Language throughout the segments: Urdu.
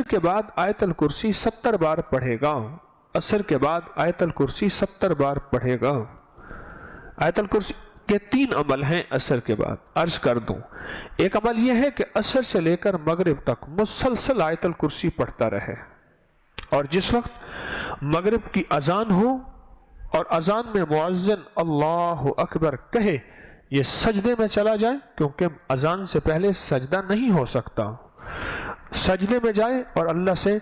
کے بعد آیت الکرسی 70 بار پڑھے گا، عصر کے بعد آیت الکرسی 70 بار پڑھے گا۔ آیت الکرسی کے 3 عمل ہیں عصر کے بعد، عرض کر دوں۔ ایک عمل یہ ہے کہ عصر سے لے کر مغرب تک مسلسل آیت الکرسی پڑھتا رہے، اور جس وقت مغرب کی اذان ہو اور اذان میں مؤذن اللہ اکبر کہے، یہ سجدے میں چلا جائے، کیونکہ اذان سے پہلے سجدہ نہیں ہو سکتا، سجدے میں جائے اور اللہ سے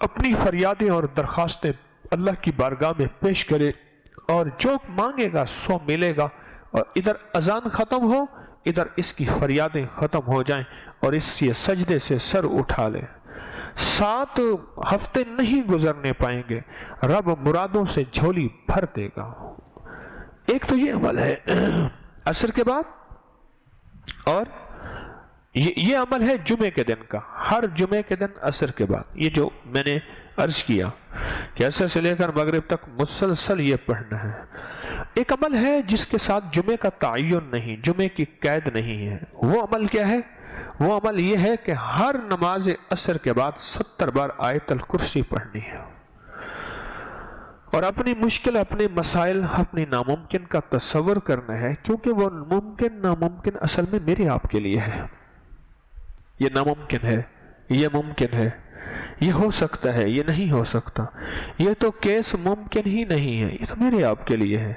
اپنی فریادیں اور درخواستیں اللہ کی بارگاہ میں پیش کرے، اور جو مانگے گا سو ملے گا، اور ادھر اذان ختم ہو، ادھر اس کی فریادیں ختم ہو جائیں، اور اس کے سجدے سے سر اٹھا لے۔ 7 ہفتے نہیں گزرنے پائیں گے، رب مرادوں سے جھولی بھر دے گا۔ ایک تو یہ عمل ہے عصر کے بعد، اور یہ عمل ہے جمعے کے دن کا، ہر جمعے کے دن عصر کے بعد، یہ جو میں نے عرض کیا کہ عصر سے لے کر مغرب تک مسلسل یہ پڑھنا ہے۔ ایک عمل ہے جس کے ساتھ جمعے کا تعین نہیں، جمعے کی قید نہیں ہے۔ وہ عمل کیا ہے؟ وہ عمل یہ ہے کہ ہر نماز عصر کے بعد 70 بار آیت الکرسی پڑھنی ہے، اور اپنی مشکل، اپنے مسائل، اپنی ناممکن کا تصور کرنا ہے، کیونکہ وہ ممکن ناممکن اصل میں میرے آپ کے لیے ہے۔ یہ ناممکن ہے، یہ ممکن ہے، یہ ہو سکتا ہے، یہ نہیں ہو سکتا، یہ تو کیس ممکن ہی نہیں ہے، یہ تو میرے آپ کے لیے ہے۔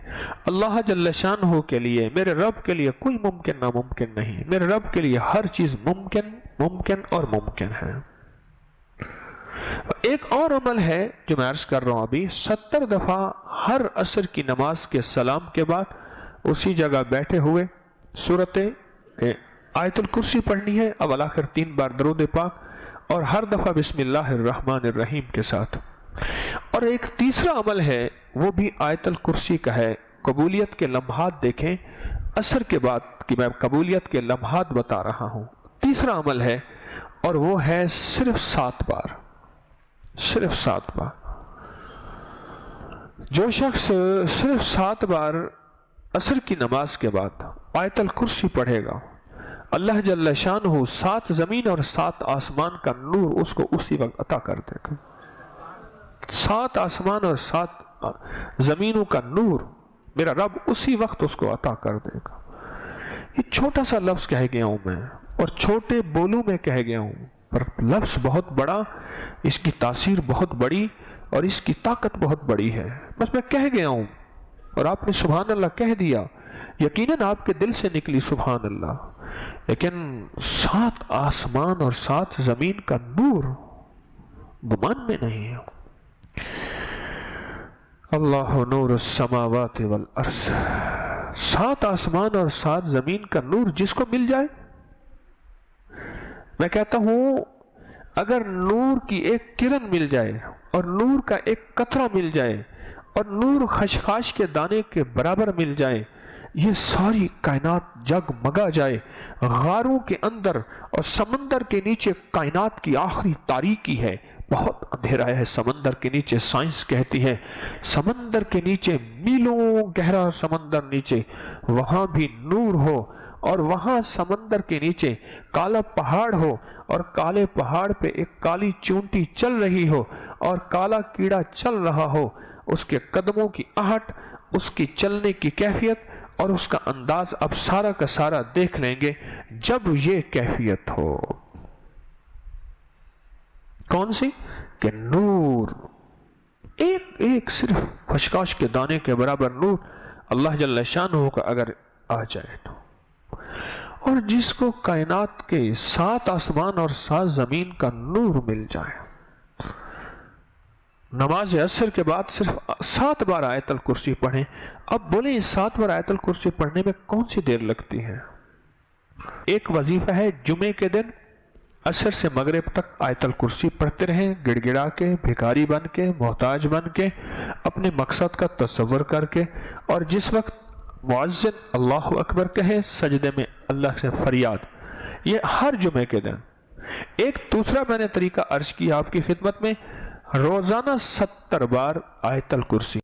اللہ جل شانہ کے لیے، میرے رب کے لیے کوئی ممکن ناممکن نہیں، میرے رب کے لیے ہر چیز ممکن، ممکن اور ممکن ہے۔ ایک اور عمل ہے جو میں عرض کر رہا ہوں ابھی، 70 دفعہ ہر عصر کی نماز کے سلام کے بعد اسی جگہ بیٹھے ہوئے سورت آیت الکرسی پڑھنی ہے، اب آخر 3 بار درود پاک، اور ہر دفعہ بسم اللہ الرحمن الرحیم کے ساتھ۔ اور ایک تیسرا عمل ہے، وہ بھی آیت الکرسی کا ہے۔ قبولیت کے لمحات دیکھیں، عصر کے بعد کی میں قبولیت کے لمحات بتا رہا ہوں۔ تیسرا عمل ہے، اور وہ ہے صرف 7 بار، صرف 7 بار۔ جو شخص صرف 7 بار عصر کی نماز کے بعد آیت الکرسی پڑھے گا، اللہ جل شانہ 7 زمین اور 7 آسمان کا نور اس کو اسی وقت عطا کر دے گا۔ 7 آسمان اور 7 زمینوں کا نور میرا رب اسی وقت اس کو عطا کر دے گا۔ یہ چھوٹا سا لفظ کہہ گیا ہوں میں، اور چھوٹے بولوں میں کہہ گیا ہوں، پر لفظ بہت بڑا، اس کی تاثیر بہت بڑی، اور اس کی طاقت بہت بڑی ہے۔ بس میں کہہ گیا ہوں، اور آپ نے سبحان اللہ کہہ دیا، یقیناً آپ کے دل سے نکلی سبحان اللہ، لیکن 7 آسمان اور 7 زمین کا نور گمان میں نہیں ہے۔ اللہ نور السماوات والارض، 7 آسمان اور 7 زمین کا نور جس کو مل جائے، میں کہتا ہوں اگر نور کی ایک کرن مل جائے، اور نور کا ایک قطرہ مل جائے، اور نور خشخاش کے دانے کے برابر مل جائے، یہ ساری کائنات جگمگا جائے، غاروں کے اندر اور سمندر کے نیچے کائنات کی آخری تاریکی ہے، بہت اندھیرا ہے سمندر کے نیچے، سائنس کہتی ہے سمندر کے نیچے میلوں گہرا سمندر نیچے، وہاں بھی نور ہو، اور وہاں سمندر کے نیچے کالا پہاڑ ہو، اور کالے پہاڑ پہ ایک کالی چونٹی چل رہی ہو، اور کالا کیڑا چل رہا ہو، اس کے قدموں کی آہٹ، اس کی چلنے کی کیفیت اور اس کا انداز اب سارا کا سارا دیکھ لیں گے۔ جب یہ کیفیت ہو، کون سی؟ کہ نور ایک ایک صرف خشخاش کے دانے کے برابر نور اللہ جل شانہ کا اگر آ جائے تو، اور جس کو کائنات کے 7 آسمان اور 7 زمین کا نور مل جائے، نماز عصر کے بعد صرف 7 بار آیت الکرسی پڑھیں۔ اب بولیں 7 بار آیت الکرسی پڑھنے میں کون سی دیر لگتی ہے؟ ایک وظیفہ ہے جمعے کے دن عصر سے مغرب تک آیت الکرسی پڑھتے رہیں، گڑ گڑا کے، بھکاری بن کے، محتاج بن کے، اپنے مقصد کا تصور کر کے، اور جس وقت مؤذن اللہ اکبر کہے، سجدے میں اللہ سے فریاد، یہ ہر جمعے کے دن۔ ایک دوسرا میں نے طریقہ عرض کیا آپ کی خدمت میں، روزانہ 70 بار آیت الکرسی۔